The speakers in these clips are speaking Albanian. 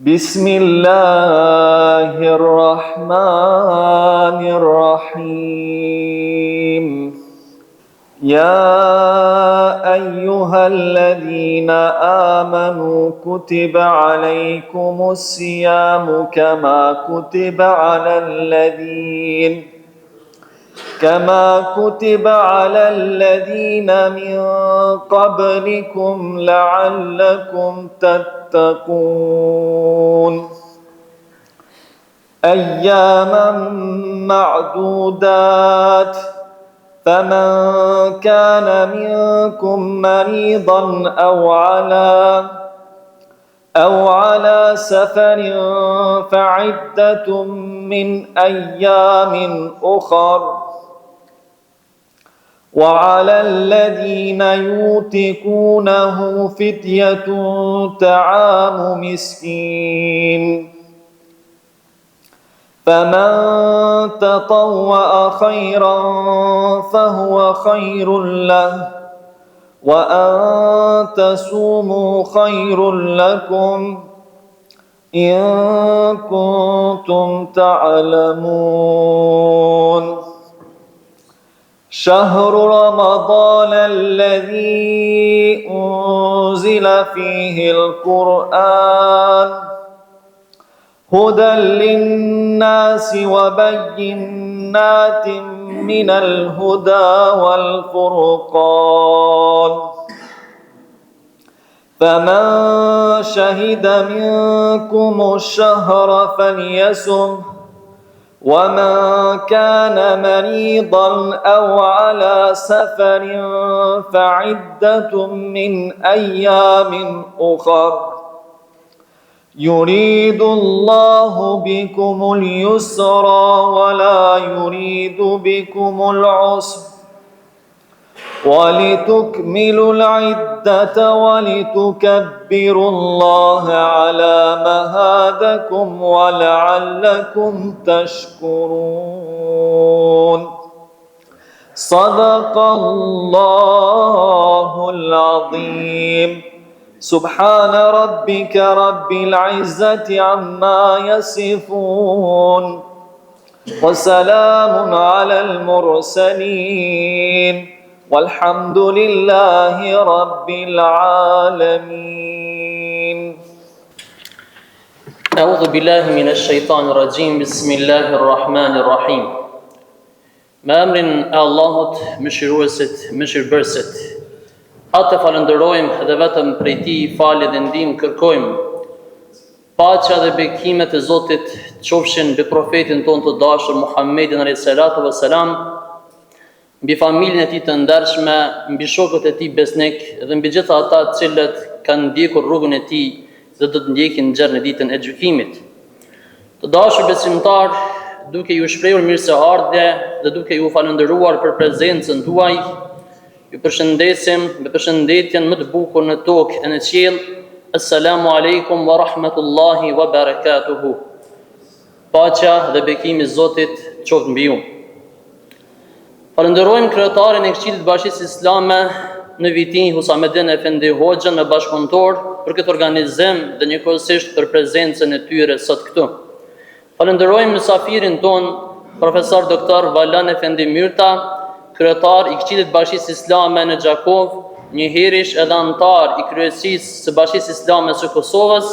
بسم الله الرحمن الرحيم يا أيها الذين آمنوا كتب عليكم الصيام كما كتب على الذين من قبلكم لعلكم تتقون أياما معدودات فمن كان منكم مريضا أو على سفر فعدة من أيام أخر وعلى الذين يوتقونه فدية طعام مسكين فمن تطوع خيرا فهو خير له وأن تصوموا خير لكم إن كنتم تعلمون شهر رمضان الذي أنزل فيه القرآن هدى للناس وبينات من الهدى والفرقان فمن شهد منكم الشهر فليصم ومن كان مريضا أو على سفر فعدة من أيام أخر يريد الله بكم اليسر ولا يريد بكم العسر ولتكملوا العدة ولتكبروا الله على ما هداكم ولعلكم تشكرون صدق الله العظيم سبحان ربك رب العزة عما يصفون وسلام على المرسلين والحمد لله رب العالمين أعوذ بالله من الشيطان الرجيم بسم الله الرحمن الرحيم Me emrin e Allahut, mëshiruesit, mëshirbërësit. Atë falënderojmë dhe vetëm prej Tij falje dhe ndihmë kërkojmë. Paqja dhe bekimet e Zotit qofshin mbi profetin tonë të dashur Muhammedin alayhis salatu wassalam, mbi familjen e tij të ndershme, mbi shokët e tij besnik dhe mbi gjithë ata të cilët kanë ndjekur rrugën e tij dhe do të ndjekin nxjerrën e ditën e gjykimit. Të dashur besimtar, duke ju shprehur mirëseardhje dhe duke ju falëndëruar për prezencën tuaj, ju përshëndesim me përshëndetjen më të bukur në tokë e në qiell. Assalamu alaikum wa rahmatullahi wa barakatuhu. Paqja dhe bekimi i Zotit qoftë mbi ju. Falënderojmë kryetarin e Këshillit të Bashkisë Islame në vitin Husamedin Efendi Hoxhën me bashkëpunëtor për këtë organizim dhe njëkohësisht për prezencën e tyre sot këtu. Falënderojmë mysafirin ton, profesor doktor Valan Efendi Myrta, kryetar i Këshillit të Bashkisë Islame në Gjakov, njëherësh edhe antar i kryesisë së Bashkisë Islame së Kosovës,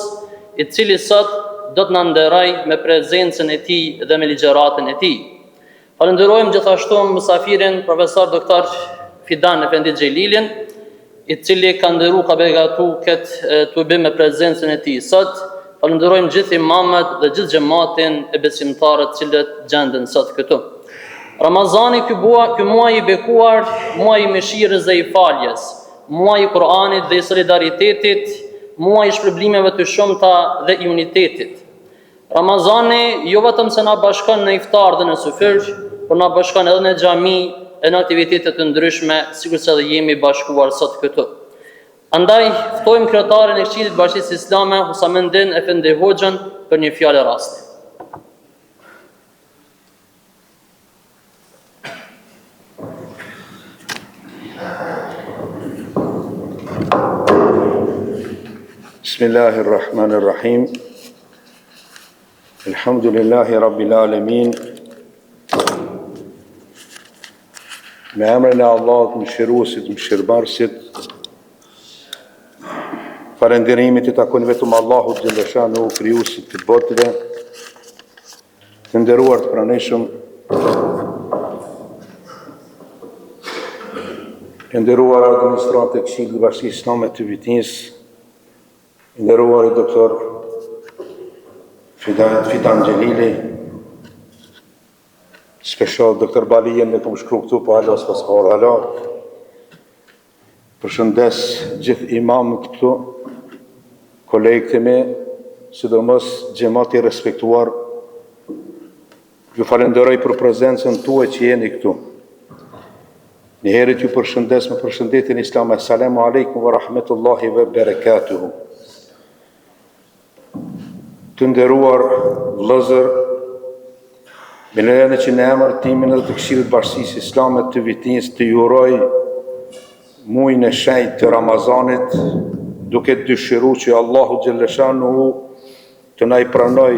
i cili sot do të na nderoj me prezencën e tij dhe me ligjëratën e tij. Falënderojmë gjithashtu mysafirin profesor doktor Fidan Efendi Xhelilin, i cili ka begatu këtë të bëjë me prezencën e tij sot. Falënderojmë gjithë imamët dhe gjithë xhamatin e besimtarët cilët gjenden sot këtu. Ramazani ky muaj i bekuar, muaj i mëshirës dhe i faljes, muaj i Kur'anit dhe i solidaritetit, muaj i shpërblimeve të shumta dhe i unitetit. Ramazani jo vetëm se na bashkon në iftar dhe në sufër, por na bashkon edhe në xhami e në aktivitete të ndryshme, sikurse edhe jemi bashkuar sot këtu. Andaj ftojmë kryetarin e Këshillit të Bashkisë Islame Husamedin Efendi Hoxhën për një fjalë rasti. Bismillahirrahmanirrahim. Alhamdulillahi Rabbil Alamin. Me emrin e Allahut mëshiruesit, mëshirëbarësit, falënderimit I takon vetëm Allahut xhaleshanu, krijuesit të botëve. Të nderuar të pranishëm, të nderuar administratë e Këshillit Bashkisë Islame të Vitinjës, të nderuar doktor Fidan Xhelili, special doktor Balijen ne kom shkru këtu, po halos pas ka hala. Përshëndes gjithë imamët këtu, kolegët e mi, sidomos xhamati respektuar. Ju falenderoj për prezencën tuaj që jeni këtu. Njëherët ju përshëndes me përshëndetjen islam. Assalamu alaikum wa rahmetullahi wa barakatuhu. Të nderuar vëllezër, me lejeni që në emër timin edhe të Këshillit Bashkisë Islame të Vitinjës të ju uroj muajin e shenjtë të Ramazanit, duke dëshiruar që Allahu xhaleshanuhu të na I pranoj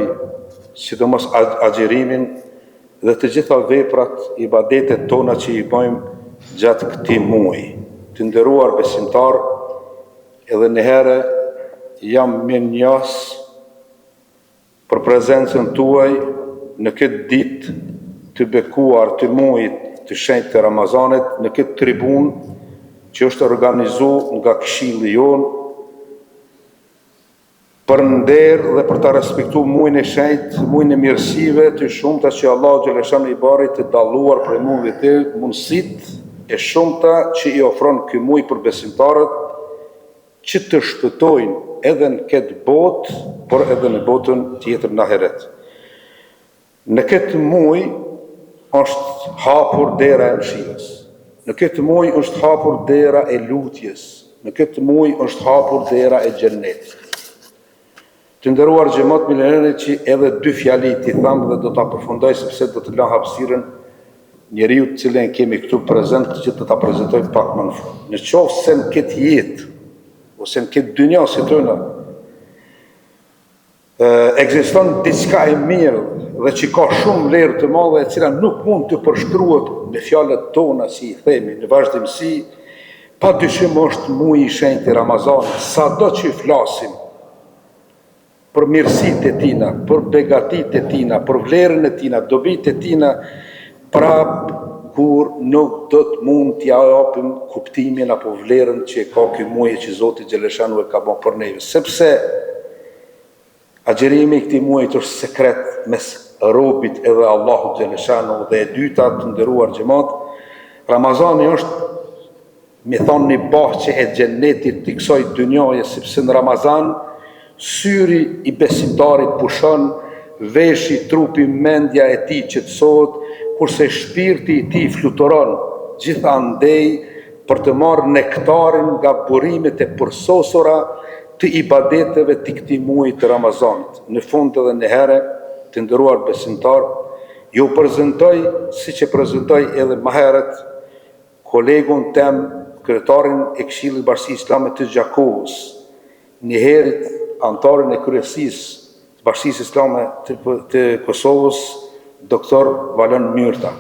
sidomos agjerimin dhe të gjitha veprat, ibadetet tona që I bëjmë gjatë këtij muaji. Të nderuar besimtar, edhe në herë jam mirënjohës për prezencën tuaj në këtë ditë të bekuar të muajit të shenjtë të Ramazanit, në këtë tribunë që është organizuar nga Këshilli jon për nder dhe për ta respektuar muajin e shenjtë, muajin e mirësive të shumta që Allahu xhaleshanu I bari të dalluar për muajve të mundësitë e shumta që I ofron ky muaj për besimtarët që të shpëtojnë edhe në këtë botë, por edhe në botën tjetër në ahiret. Në këtë muaj është hapur dera e mëshirës. Në këtë muaj është hapur dera e lutjes. Në këtë muaj është hapur dera e xhennetit. Të nderuar xhamat millenare që edhe dy fjali t'i tham dhe do ta përfundoj sepse do të lë hapësirën njeriu të cilën kemi këtu prezant që të ta prezantoj pak më në fund. Në qoftë se në këtë jetë ose në këtë dynja si tëna ekziston diçka e mirë dhe që ka shumë vlerë të madhe e cila nuk mund të përshkruhet me fjalët tona si I themi në vazhdimsi, padyshim është muaji I shenjtë I Ramazanit. Sado që flasim për mirësitë e tina, për begatitë e tina, për vlerën e tina, dobitë e tina, prap kur nuk do të mund t'ja japim kuptimin apo vlerën që ka ky muaj që Zoti xhaleshanu e ka bën për neve, sepse agjerimi I këtij muaji është sekret mes robit edhe Allahu xhaleshanu. Dhe e dyta, të nderuar xhamat, Ramazani është me thonë një bahçe e xhennetit të kësaj dynjaje, sepse në Ramazan syri I besimtarit pushon, veshi, trupi, mendja e tij qetësohet, kurse shpirti I tij fluturon gjithandej për të marrë nektarin nga burimet e përsosura të ibadeteve të këtij muaji të Ramazanit. Në fund edhe në herë, të nderuar besimtar, ju prezantoj siç e prezantoj edhe më herët kolegun tem, kryetarin e Këshillit Bashkisë Islame të Gjakovës, një herët antarin e kryesisë të Bashkisë Islame të Kosovës, doktor Valon Myrta.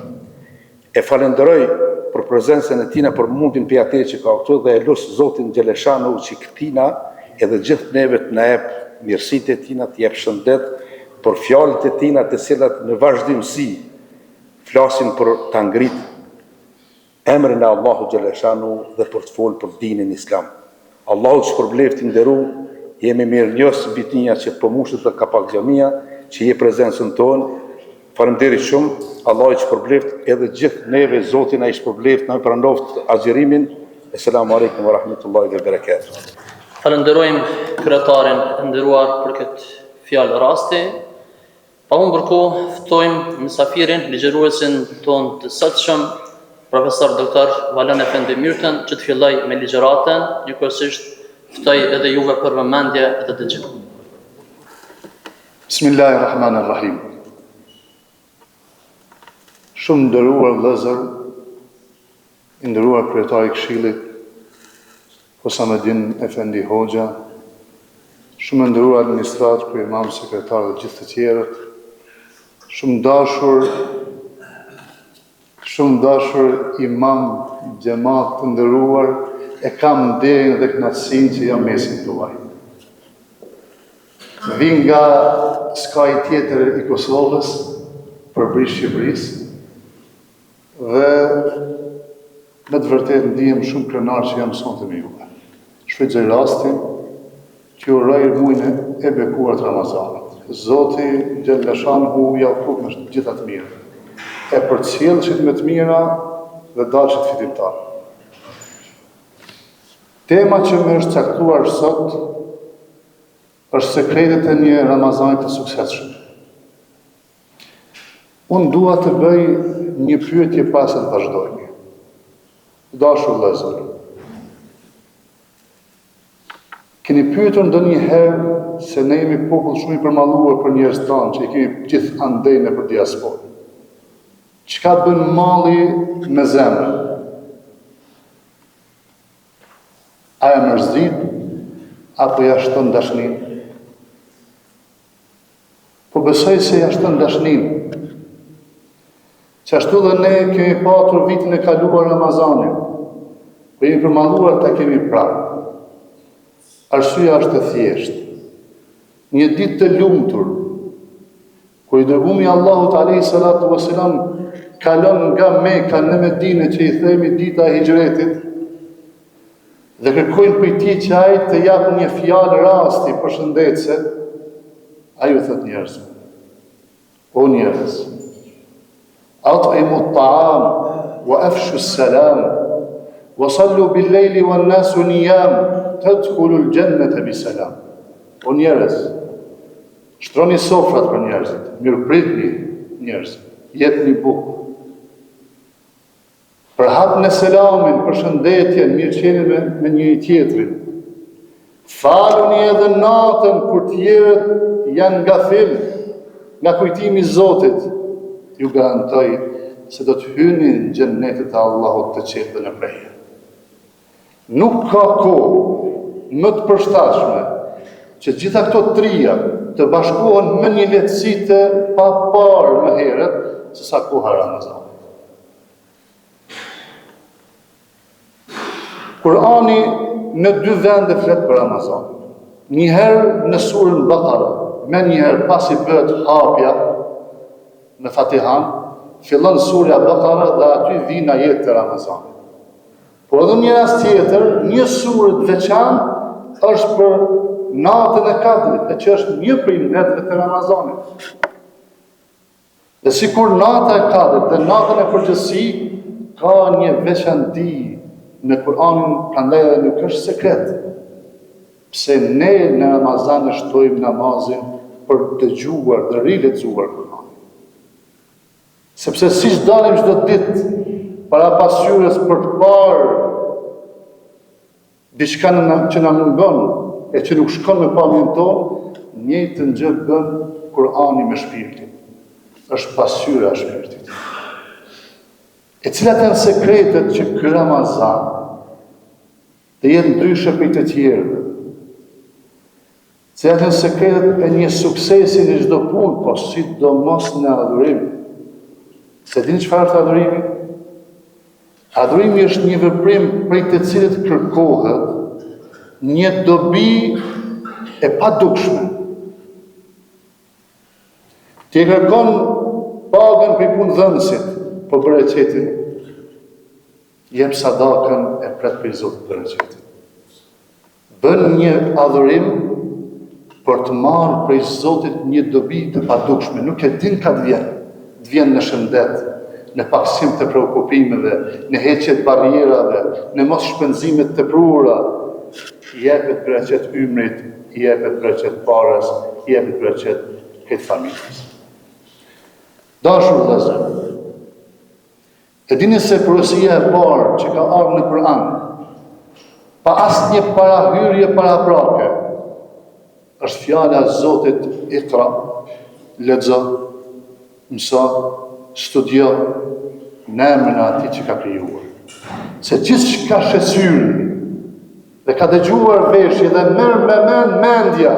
E falenderoj për prezencën e tina, për mundin për atë që ka këtu dhe e lusë Zotin xhaleshanu që këtina edhe gjithë neve të na jep mirësitë e tina, të jep shëndet për fjalët e tina të cilat në vazhdimsi flasin për ta ngrit emrin e Allahu xhaleshanu dhe për të folur për dinin islam. Allahu të shpërbleft I nderu, jemi mirënjohës Vitinja që përmushët dhe kapak xhamia që je prezencën tonë. Faleminderit shumë, Allah I shpërbleft edhe gjithë neve, Zotin ai shpërbleft, na pranoft agjerimin. Assalamu alaikum wa rahmatullahi wa barakatuh. Falenderojmë kryetarin e nderuar për këtë fjalë rasti. Pa humbur kohë, ftojmë mysafirin, ligjëruesin ton të sotshëm, profesor doktor Valon Efendi Myrtën, që të filloj me ligjëratën, njëkohësisht ftoj edhe juve për vëmendje dhe dëgjim. Bismillahirrahmanirrahim. Shumë nderuar vëllezër, nderuar kryetari I Këshillit Hosamedin Efendi Hoxha, shumë nderuar administratë, kryemam, sekretar dhe gjithë të tjerët, Shumë dashur imam, xhamat të nderuar, e kam nderin dhe kënaqësinë që jam mesin tuaj. Vi nga skaj tjetër i Kosovës, përbërës Shqipërisë, dhe me të vërtet ndihem shumë krenar që jam sonte me juve. Shfrytëzoj rastin që uroj muajin e bekuar të Ramazanit. Zoti Gjellëshanhu ja ufruk me gjitha të mira. E përcjellshit me të mira dhe dalshit fitimtar. Tema që më është caktuar sot është sekretet e një Ramazanit të suksesshëm. Unë dua të bëj një pyetje pas të vazhdojmë. Dashur vëllezër, keni pyetur ndonjëherë se ne jemi popull shumë i përmalluar për njerëz tanë që i kemi gjithë andej në për diasporë. Çka bën malli me zemrën? A e mërzit apo ja shton dashninë? Po besoj se ja shton dashninë. Që ashtu dhe ne kemi patur vitin e kaluar Ramazanin, po jemi përmalluar ta kemi prapë. Arsyeja është e thjeshtë. Një ditë të lumtur, kur i dërgumi Allahut alayhi salatu wasalam kalon nga Mekka në Medinë që i themi dita e hijretit, dhe kërkojnë për ti që ai të japë një fjalë rasti përshëndetse, ai u thot njerëzve: o njerëz, at'imu at-ta'am wa afshu as-salam wa sallu bil-lejli wa an-nasu niyam tadkhulu al-jannata bi salam. O njerëz, shtroni sofrat për njerëzit, mirëpritni njerëzit, jepni bukë. Përhapni selamin, përshëndetjen, mirëqenien me njëri tjetrin. Faluni edhe natën kur tjerët janë ngafil nga kujtimi i Zotit. Ju garantoj se do të hyni në xhennetet e Allahut të qetë dhe në preje. Nuk ka kohë më të përshtatshme që gjitha këto trija të bashkohen me një lehtësi të paparë më herët se sa koha e Ramazanit. Kurani në 2 vende flet për Ramazanin. Njëherë në surën Bakara, me njëherë pasi bëhet hapja në Fatihan, fillon surja Bakara dhe aty vijnë ajetet e Ramazanit. Por edhe një rast tjetër, një surë të veçantë është për natën e Kadrit, e që është një prej netëve të Ramazanit. Dhe sikur nata e Kadrit dhe natën e përgjithësi ka një veçanti në Kur'anin, prandaj edhe nuk është sekret. Pse ne në Ramazan e shtojmë namazin për të dëgjuar dhe rilexuar Kur'anin. Sepse siç dalim çdo ditë para pasqyrës për të parë diçka që na mungon e që nuk shkon me pamjen tonë, njëjtën gjë bën Kur'ani me shpirtin. Është pasqyra e shpirtit. E cilat janë sekretet që ky Ramazan të jetë ndryshe prej të tjerëve? Cilat janë sekretet e një suksesi në çdo punë, po sidomos në adhurim? Se dini çfarë është adhurimi? Adhurimi është një veprim prej të cilit kërkohet një dobi e padukshme. Ti kërkon pagën për punëdhënësit, po bereqetin, jep sadakën e pret për Zotit bereqetin. Bën një adhurim për të marrë prej Zotit një dobi të padukshme, nuk e din ka të vjen në shëndet, në paksim të preokupimeve, në heqjet barrierave, në mos shpenzimet të prura, jepet bereqet ymrit, jepet bereqet parës, jepet bereqet këtë familjes. Dashur vëllezër, e dini se porosia e parë që ka ardhur në Kur'an, pa asnjë parahyrje paraprake, është fjala e Zotit: Iqra, lexo, mëso, studio në emrin e Atij që ka krijuar. Se gjithçka shesyri dhe ka dëgjuar veshje dhe merr me mendja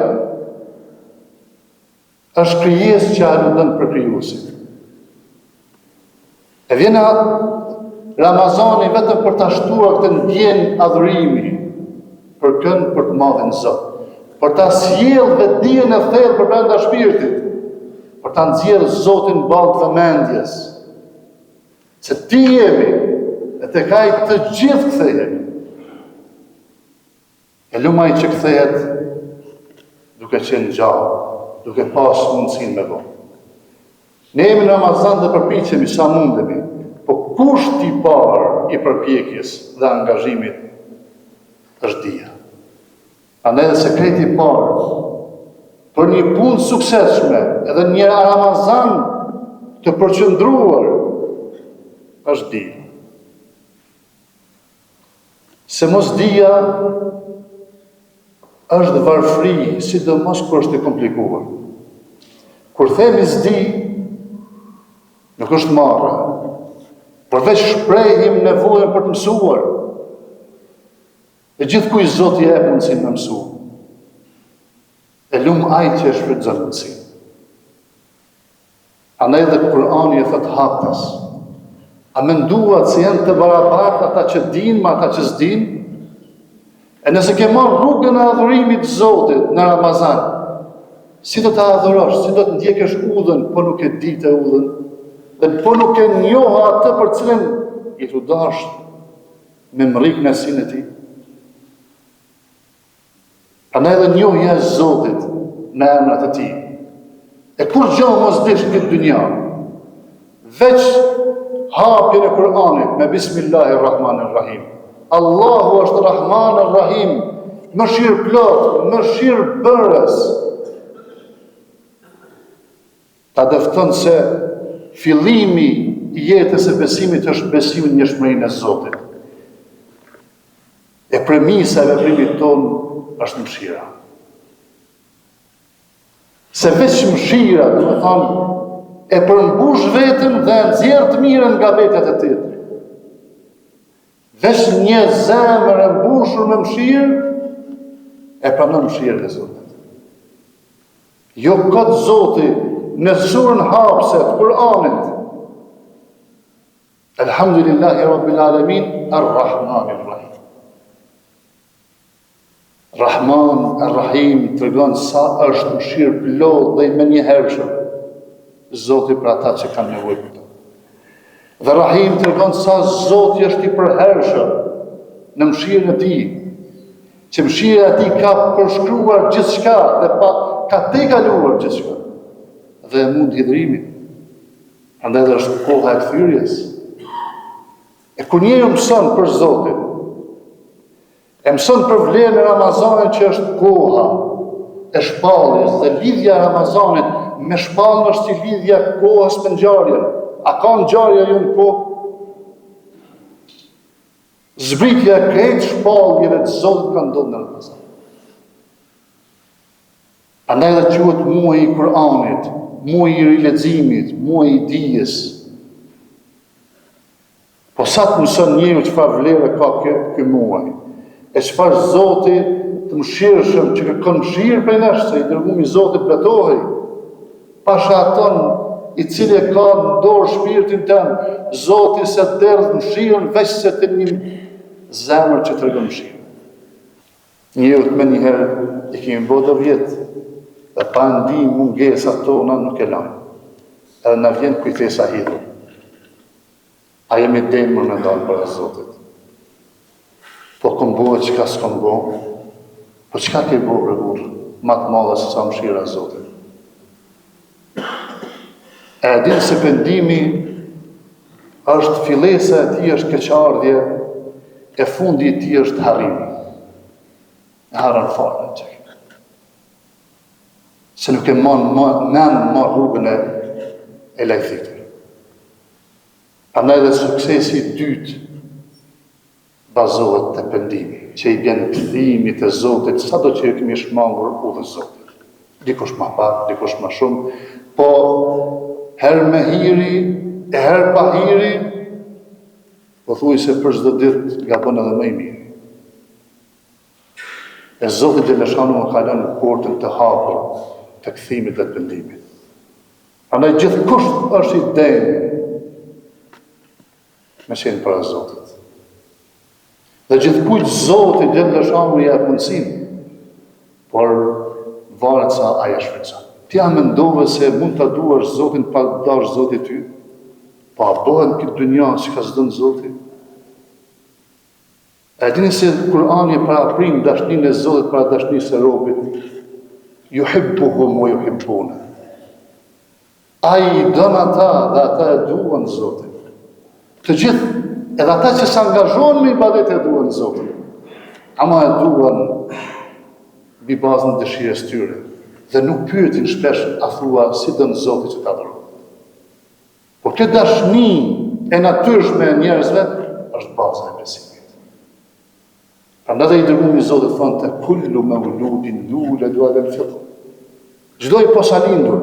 është krijesë që aludon për krijuesin. E vjen Ramazani vetëm për ta shtuar këtë ndjenjë adhurimi për kënd për të madhin Zot, për ta sjellë vetdijen e thellë për brenda shpirtit, për ta nxjerrë Zotin ballë të mendjes. Se ti jemi e tek ai të gjithë kthehemi. E lumaj që kthehet duke qenë gjallë, duke pas mundësinë me vonë. Ne jemi në Ramazan dhe përpiqemi sa mundemi, po kushti i parë i përpjekjes dhe angazhimit është dija. Andaj dhe sekreti i parë për një punë suksesshme edhe një Ramazan të përqendruar është dija. Se mos dija është varfëri, sidomos kur është e komplikuar. Kur themi s'di, nuk është marrë, përveç shprehim nevojën për të mësuar. E gjithkuj Zoti jep mundësinë me mësu. E lum ai që e shfrytëzon mundësinë. Andaj dhe Kur'ani e thot haktës. A menduat se janë të barabartë ata që dinë me ata që s'dinë? E nëse ke marrë rrugën e adhurimit të Zotit në Ramazan, si do të adhurosh, si do të ndjekësh udhën, po nuk e di të udhën, dhe po nuk e njohë atë për cilën i të dashë me mrik në sinë e ti. Prandaj edhe njohja e Zotit në emrat e ti. E kur gjohë mos dish në këtë dynja, veç hapjen e Kur'anit me Bismillahirrahmanirrahim. Allahu është Rahmanir-Rahim, mëshirë plot, mëshirë bërës. Ta dëfton se fillimi i jetës e besimit është besimi në njëshmërinë e Zotit. E premisa e veprimit tonë është mëshira. Se veç mëshira, do të thonë, e përmbush vetën dhe nxjerr të mirën nga vetët e tjetrit. Veç një zemër e mbushur me mëshirë, e pranon mëshirën e Zotit. Jo këtë Zoti në surën hapse të Kur'anit. Elhamdulillahi Rabbil Alamin, Ar-Rahmanir-Rahim. Rahman, Ar-Rahim, të regon sa është mëshirë plot dhe i menjëhershëm Zoti për ata që kanë nevojë për to. Dhe Rahim të regon sa Zoti është i përhershëm në mëshirën e tij, që mëshira e tij ka përshkruar gjithçka dhe ka tejkaluar gjithçka dhe mund hidhrimin. Andaj dhe është koha e kthyrjes. E kur njeriu mëson për Zotin, e mëson për vlerën e Ramazanit që është koha e shpalljes dhe lidhja e Ramazanit me shpallën është si lidhja kohës me ngjarjen. A ka ngjarja ju në kohë? Zbritja e krejt shpalljeve të Zotit ka ndodhur në Ramazan. Andaj dhe quhet muaji i Kur'anit, muaji i rileximit, muaji i dijes. Po sa të mëson njeriu çfarë vlere ka ky muaj, e çfarë Zoti të mëshirshëm që kërkon mëshirë prej nesh, se i dërgumi Zotit betohej, pasha aton i cili e ka në dorë shpirtin tënë, Zoti se derdh mëshirën veç se të një zemër që të regon mëshirë. Njërët me njëherë i kemi bodë vjetë, dhe pa ndi mungesat tona nuk e lanë. Edhe në vjen kujtesa hidhur. A jemi demër në dalë për e Zotit. Po këmbohet që ka s'këmbohet, po që ka ke bo për burë, matë madhe se sa mëshira e Zotit. E din se pendimi është fillesa e tij është keqardhje, e fundi i tij është harrimi. Harron fare që. Se nuk e marr rrugën e lajthit. Andaj dhe suksesi i dytë bazohet te pendimi, që i bjen kthimi te Zoti, sado që ju kemi shmangur udhën Zotit. Dikush më pak, dikush më shumë, po herë me hiri, e herë pa hiri, po thuj se për çdo ditë gabon edhe më i mirë. E Zoti Xheleshanu më ka lënë portën të hapur të kthimit dhe të pendimit. Prandaj gjithkush është i denjë me qenë para Zotit. Dhe gjithkujt Zoti Gjelle Shanu i jep mundësinë, por varet sa aja shfrytëzon. Ti a mendove se mund ta duash Zotin pa dash Zoti ty? Pa bëhen këtë dynja që ka s'don Zoti? E dini se Kur'ani paraprin dashninë e Zotit para dashnisë së robit. Yuhibbuhum wa yuhibbuna. Ai i don ata dhe ata e duan Zotin. Të gjithë, edhe ata që s'angazhohen me ibadet e duan Zotin. Ama e duan mbi bazën e dëshirës tyre. Dhe nuk pyetin shpesh a thua si don Zoti që ta adhuroj. Por këtë dashni e natyrshme e njerëzve është baza e besimit. Prandaj i dërguari i Zotit thonë kullu mauludin yuladu ala al-fitr. Çdo i posalindur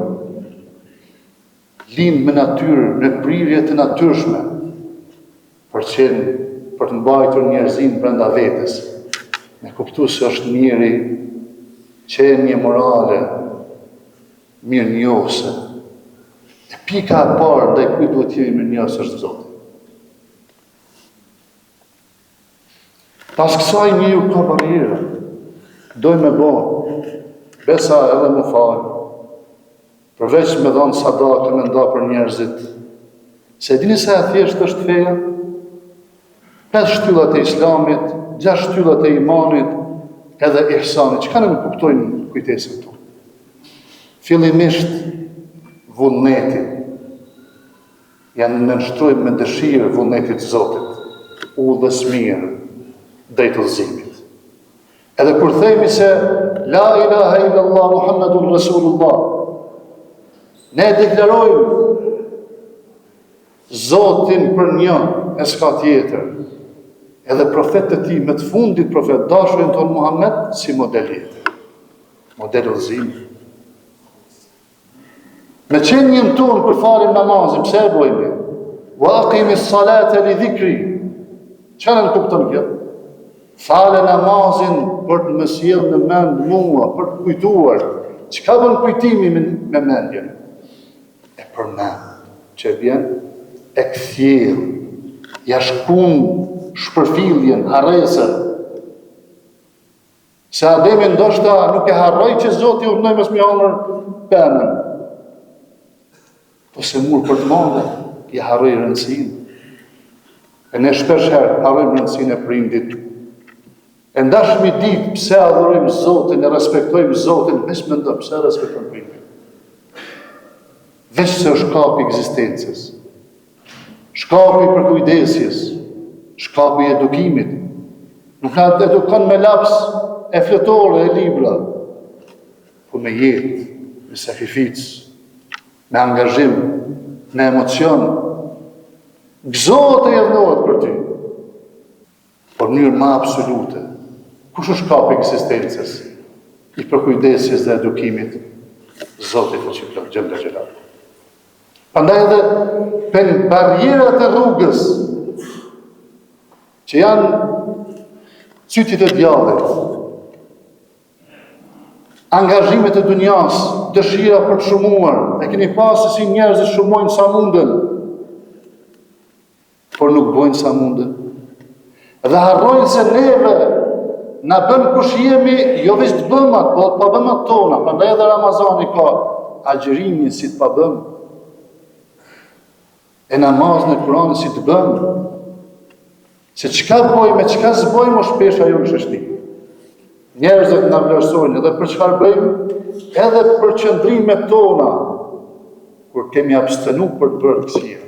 lind me natyrë, në prirje të natyrshme, për të mbajtur njerëzin brenda vetes, me kuptu se është njeri qenje morale, mirënjohëse. E pika e parë ndaj kujt duhet jemi mirënjohës është Zoti. Pas kësaj njeriu ka barriera. Doj me bo, besa edhe më falë, përveç me dhonë sadaka me nda për njerëzit. Se dini se e thjesht është feja? 5 shtyllat e Islamit, 6 shtyllat e imanit, edhe ihsanit. Çka nuk kuptojnë kujtesën këtu? Fillimisht vullneti. Janë nënshtrojnë me dëshirë vullnetit Zotit, udhës mirë, drejt udhëzimit. Edhe kur themi se la ilaha illallah Muhammadur Rasulullah, ne deklarojmë Zotin për një, e s'ka tjetër. Edhe profetët e tij, me të fundit profet, dashurin ton Muhammed, si model jetër. Model udhëzimi. Me qenjën tonë për falim namazin, pse e bojmë? Wa aqimis salata li dhikri. Çfarë në kupton kjo? Fale namazin për të më sjellë në mend mua, për të kujtuar. Çka bën kujtimi me mendjen? E përmend, që vjen e kthjell, ja shkun shpërfilljen, harresën. Se Ademi ndoshta nuk e harroi që Zoti urdhënoi mos më hangër pemën. Po se mur për të mënda, i harroi rëndësinë. E ne shpesh herë harrojmë rëndësinë e prindit. E ndashmi ditë pse adhurojmë Zotin, e respektojmë Zotin, veç mendoj pse respektojmë prindin. Veç se është kapi ekzistencës, shkapi për kujdesjes, shkapi i edukimit. Nuk na edukon me laps e fletore e libra, po me jetë, me sakrificë, me angazhim, me emocion. Gëzohet e jevnohet për ty. Por në mënyrë më absolute, kush është kapi i ekzistencës, i përkujdesjes dhe edukimit? Zoti fuqiplot Gjelle Xhelal. Prandaj edhe barrierat e rrugës, që janë cytit e djallit, angazhimet e dunjas, dëshira për të shumuar, e keni pasë si njerëzit shumojnë sa munden, por nuk bojnë sa munden. Dhe harrojnë se neve na bën kush jemi, jo veç të bëmat, po të bëmat tona. Prandaj edhe Ramazani ka agjërimin si të pa bëm, e namazën e Kur'anit si të bëm. Se çka bojmë, çka s'bojmë, më shpesh ajo në shështi. Njerëzit na vlerësojnë edhe për çfarë bëjmë, edhe për qëndrimet tona, kur kemi abstenu për të bërë kësija.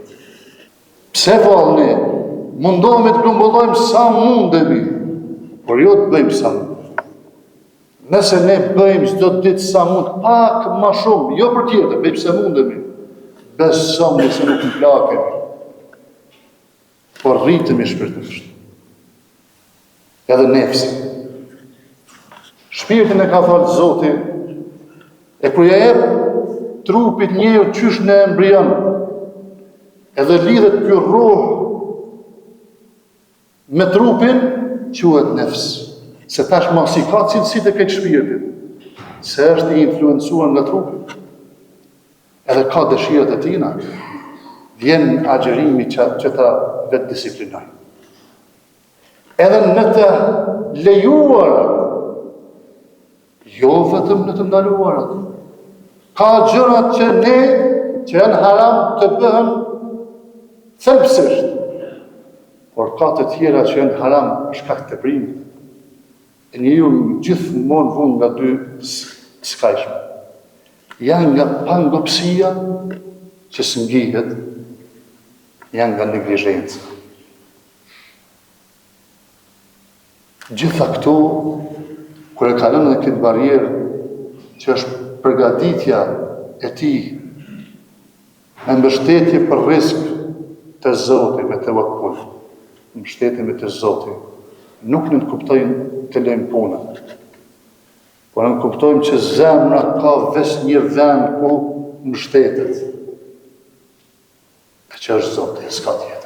Pse vallë ne mundohemi të grumbullojmë sa mundemi, por jo të bëjmë sa mund. Nëse ne bëjmë çdo ditë sa mund, pak më shumë, jo për tjetër, bëjmë se mundemi, besojmë se nuk në plakemi, por rritemi shpirtërisht. Edhe nefsi. Shpirtin e ka thënë Zoti, e kur ja jep trupit njeriu qysh në embrion, edhe lidhet ky ruh me trupin, quhet nefs. Se tashmë si ka cilësitë e këtij shpirtit, se është i influencuar nga trupi. edhe ka dëshirat e tina, vjen agjerimi që ta vetë disiplinoj. Edhe në të lejuarat, jo vetëm në të ndaluarat. Ka gjërat që ne, që janë haram të bëhen thelbësisht, por ka të tjera që janë haram për shkak të teprimit. E njeriu gjithmonë vun nga dy skajshme. Janë nga pangopsia që s'ngjihet, janë nga neglizhenca. Gjitha këto, kur e kalon në këtë barierë që është përgatitja e tij me mbështetje për risk të Zotit, me tevakkul, mbështetje me të Zotit, nuk në kuptojnë të lejmë punën, por në kuptojmë që zemra ka veç një vend ku mbështetet, e që është Zotit, s'ka tjetër.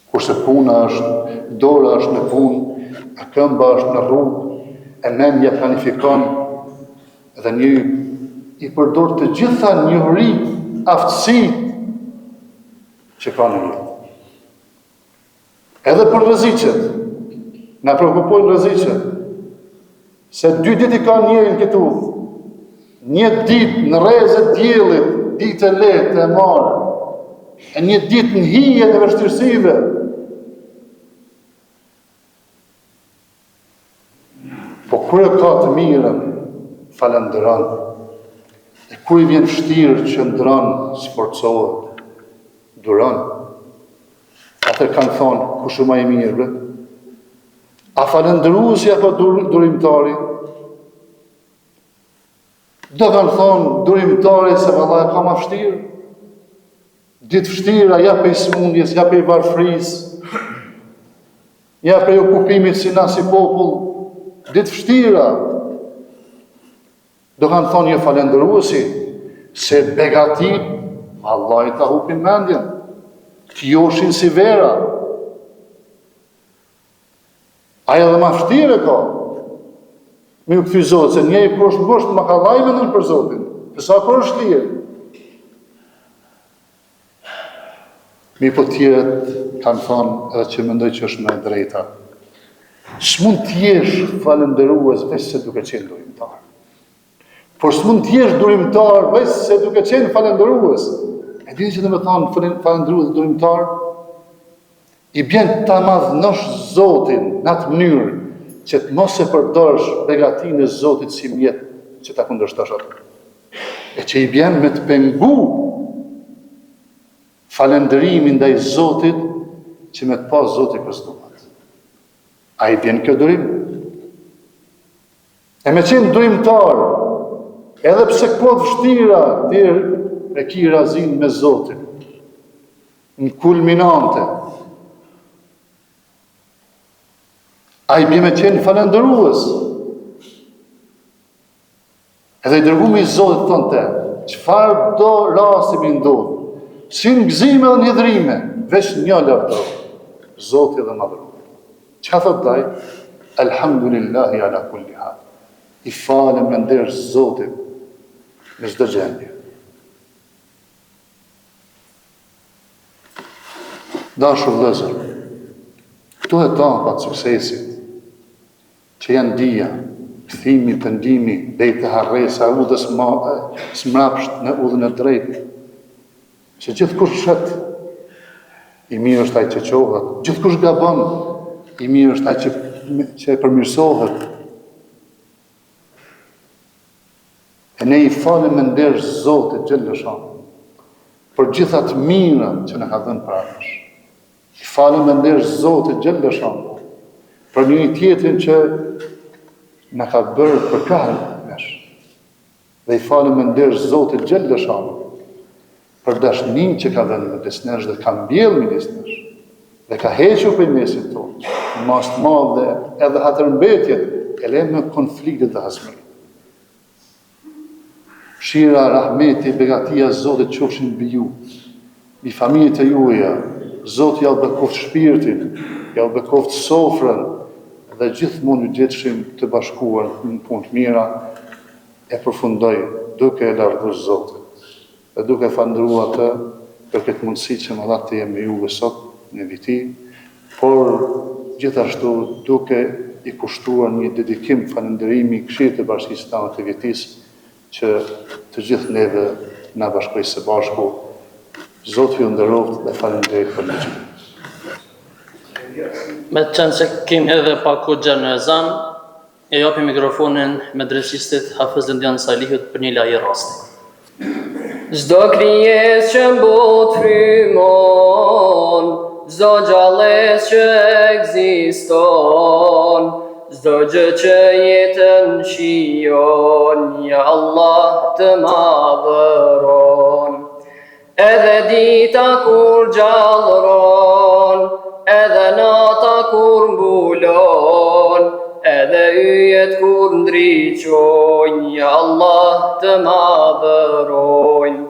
Kurse puna është, dora është në punë, e këmba është në rrugë, e mendja planifikon, dhe një i përdor të gjitha njohuritë, aftësitë që ka në jetë. Edhe për rreziqet, na preokupojnë rreziqet, se 2 ditë i ka njerin këtu, një ditë në rrezë diellit, ditë e lehtë e marë, e një ditë në hije të vështirësive. Po kur e ka të mirën, falendëron. E kur i vjen vështirë, qëndron, sforcohet, duron. Atër kanë thonë, kush më i mirë? A falendëruesi apo durimtari? Do kanë thonë durimtari se vallai ka më vështirë. Ditë vështira, ja për smundjes, ja për varfrisë, ja për okupimit si na si popull, ditë vështira. Do kanë thonë një falendëruesi se begatit, vallai ta hupin mendjen, t'joshin si vera. Aja dhe ma vështirë ka. Mi u këthy Zotë, se njej poshtë ma ka lajme nënë për Zotin, përsa kur është lirë. Mi po tjerët kanë thonë edhe që mendoj që është me drejta. S'mund t'jesh falendërues veç se duke qenë durimtar. Por s'mund t'jesh durimtar veç se duke qenë falendërues. E dini që dhe me thonë falendërues dhe durimtar, i bjen ta madhnosh Zotin në atë mënyrë që të mos e përdorësh begatinë e Zotit si mjet që ta kundërshtosh atë. E që i bjen me të pengu falendërimin ndaj Zotit që me të pas Zotit kështuat. A i bjen kjo durim? E me qenë durimtar, edhe pse po të vështira, ti e ki razin me Zotin, në kulminante. A i bje me qenë falendërues. Edhe i dërgumi i Zotit thonë te, qëfar do rasti mi ndodhë, si në gëzime dhe njëdrime, veç një lërdo, Zotit dhe madhru. Që thot daj? Elhamdulillahi ala kulli hal. I falem me ndërsh Zotit në çdo gjendje. Dashur vëllezër, këto etapat suksesit që janë dia, kthimi, pendimi, deri te harresa, udhës smrapsht në udhën e drejtë, që gjithkush shet, i mirë është ai që qohet, gjithkush gabon, i mirë është ai që e përmirësohet. E ne i falem me ndersh Zotit Gjellëshan për gjithat mira që na ka dhënë parash. I falem me ndersh Zotit Gjellëshan për një tjetrin që na ka bërë për krahën nesh. Dhe i falem me ndersh Zotit Gjellëshan për dashnin që ka dhënë midis nesh dhe ka mbjellë midis nesh. Dhe ka hequr për mesin tonë, në mas të madhe edhe hatërmbetjet, e le me konfliktet dhe hasmërit. Shira, rahmeti, begatia Zotit qofshin mbi ju, mbi familjet e juaja, Zoti ja u bekoft shpirtin, ja u bekoft sofrën, dhe gjithmonë ju gjetshim të bashkuar në punë të mira, e përfundoj duke e lavdruar Zotin. dhe duke falëndëruar atë për këtë mundësi që më dha të jem me juve sot në viti, por gjithashtu duke i kushtuar një dedikim falënderimi Këshillit të Bashkisë Islame të Vjetisë që të gjithë neve na bashkoi së bashku. Zoti ju nderoft dhe faleminderit për lëgjën. Me të qenë se kemi edhe pak kohë në ezan, e japi mikrofonin medresistit Hafiz Lëndjan Salihut për një lajë rasti. Çdo krijesë që mbot frymon, çdo gjallës që ekziston, çdo gjë që jetën shijon, ja Allah të madhëron. Edhe dita kur gjallëron, edhe nata kur mbulon, edhe yjet kur ndriqojnë, ja Allah të madhërojnë.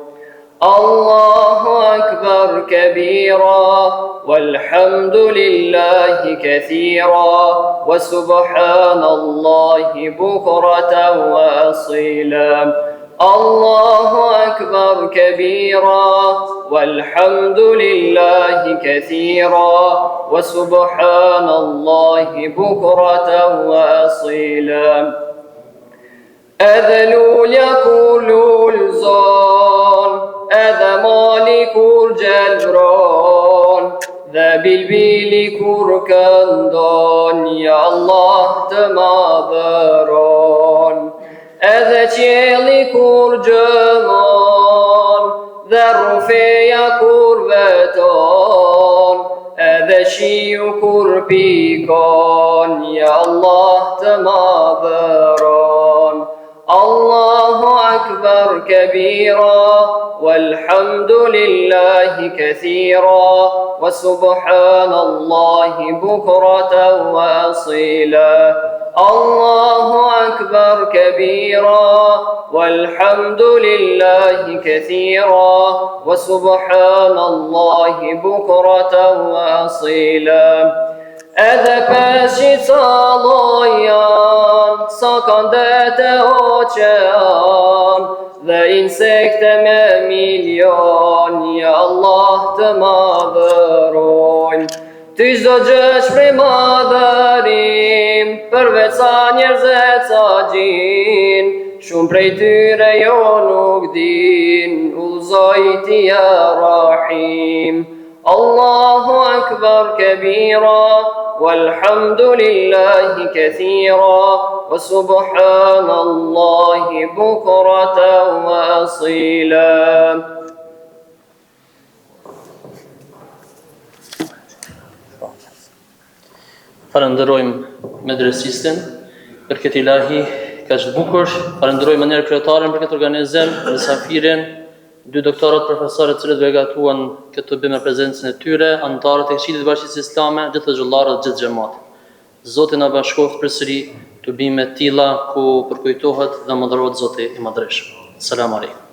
Allahu akbar kabira, walhamdulillahi kathira, wa subhanallahi bukratan wa asila. Allahu akbar kabira, walhamdulillahi kathira, wa subhanallahi bukratan wa asila. Edhe lulja kur lulzon, edhe mali kur gjelbron, dhe bilbili kur këndon, ja Allah të madhëron. Edhe qielli kur gjëmon, dhe rrufeja kur veton, edhe shiu kur pikon, ja Allah të madhëron. Allahu akbar kabira, walhamdulillahi kathira, wa subhanallahi bukratan wa asila. Allahu akbar kabira, walhamdulillahi kathira, wa subhanallahi bukratan wa asila. Edhe peshqit sa lojan, sa kandete oqean, dhe insekte me milion, ja Allah të madhërojnë. Ty çdo gjë shpreh madhërim, përveç sa njerëzet sa gjin, shumë prej tyre jo nuk din, udhëzoj ti ja Rahim. Allahu akbar kabira, walhamdulillahi kathira, wa subhanallahi bukratan wa asila. Falenderojmë medresistin për këtë ilahi kaq të bukur, falenderojmë mënyrë kryetaren për këtë organizim, mësafirin, dy doktorët profesorë të cilët begatuan këtë bëjmë me prezencën e tyre, anëtarët e Këshillit të Bashkisë Islame, gjithë xhollarët, gjithë xhamatin. Zoti na bashkoft përsëri të bime të tilla ku përkujtohet dhe mëndërohet Zoti i Madhreshëm. Selam aleikum.